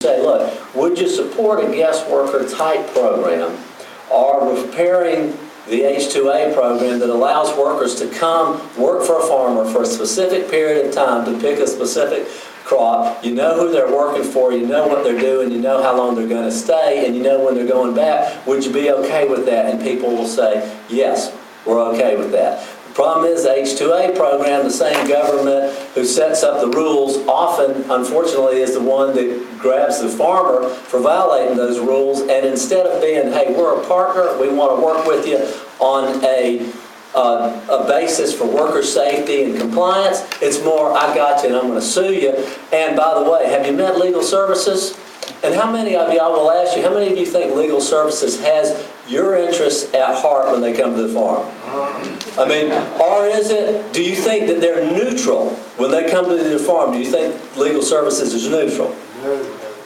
say, look, would you support a guest worker type program, or repairing the H2A program that allows workers to come work for a farmer for a specific period of time to pick a specific crop. You know who they're working for, you know what they're doing, you know how long they're going to stay, and you know when they're going back. Would you be okay with that? And people will say, yes, we're okay with that. The problem is the H2A program, the same government who sets up the rules, often, unfortunately, is the one that grabs the farmer for violating those rules. And instead of being, hey, we're a partner, we want to work with you on a basis for worker safety and compliance, it's more, I got you and I'm going to sue you. And by the way, have you met legal services? And how many of you, I will ask you, how many of you think legal services has your interests at heart when they come to the farm? I mean, or is it, do you think that they're neutral when they come to the farm? Do you think legal services is neutral?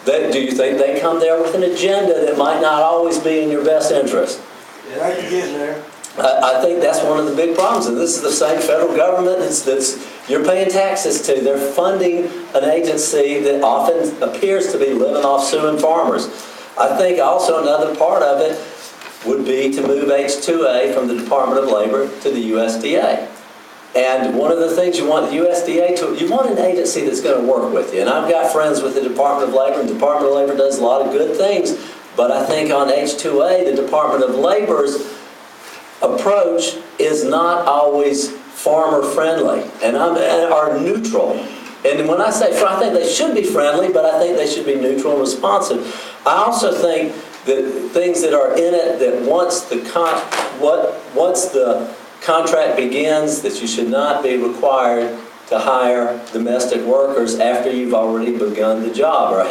Do you think they come there with an agenda that might not always be in your best interest? Yeah, you're getting there. I think that's one of the big problems, and this is the same federal government that's you're paying taxes to. They're funding an agency that often appears to be living off suing farmers. I think also another part of it would be to move H2A from the Department of Labor to the USDA. And one of the things you want the USDA to, you want an agency that's going to work with you. And I've got friends with the Department of Labor, and the Department of Labor does a lot of good things, but I think on H2A, the Department of Labor's approach is not always farmer friendly and are neutral. And when I say, I think they should be friendly, but I think they should be neutral and responsive. I also think that things that are in it, that once the contract begins, that you should not be required to hire domestic workers after you've already begun the job, or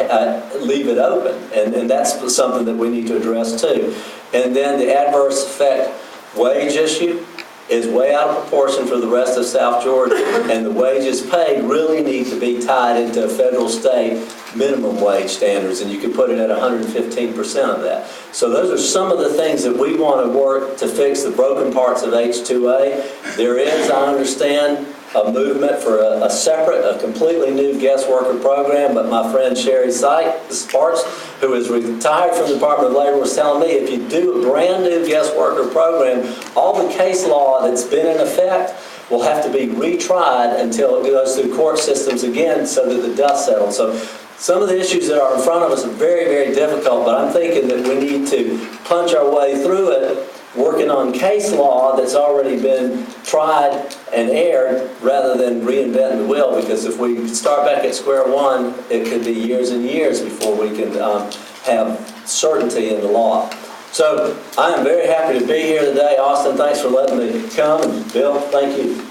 leave it open. And that's something that we need to address too. And then the adverse effect wage issue is way out of proportion for the rest of South Georgia, and the wages paid really need to be tied into federal state minimum wage standards, and you can put it at 115% of that. So those are some of the things that we want to work to fix the broken parts of H2A. There is, I understand, a movement for a separate, a completely new guest worker program, but my friend Sherry Sparks, who is retired from the Department of Labor, was telling me if you do a brand new guest worker program, all the case law that's been in effect will have to be retried until it goes through court systems again so that the dust settles. So some of the issues that are in front of us are very, very difficult, but I'm thinking that we need to punch our way through it, working on case law that's already been tried and aired rather than reinventing the wheel, because if we start back at square one, it could be years and years before we can have certainty in the law. So I am very happy to be here today. Austin, thanks for letting me come. And Bill, thank you.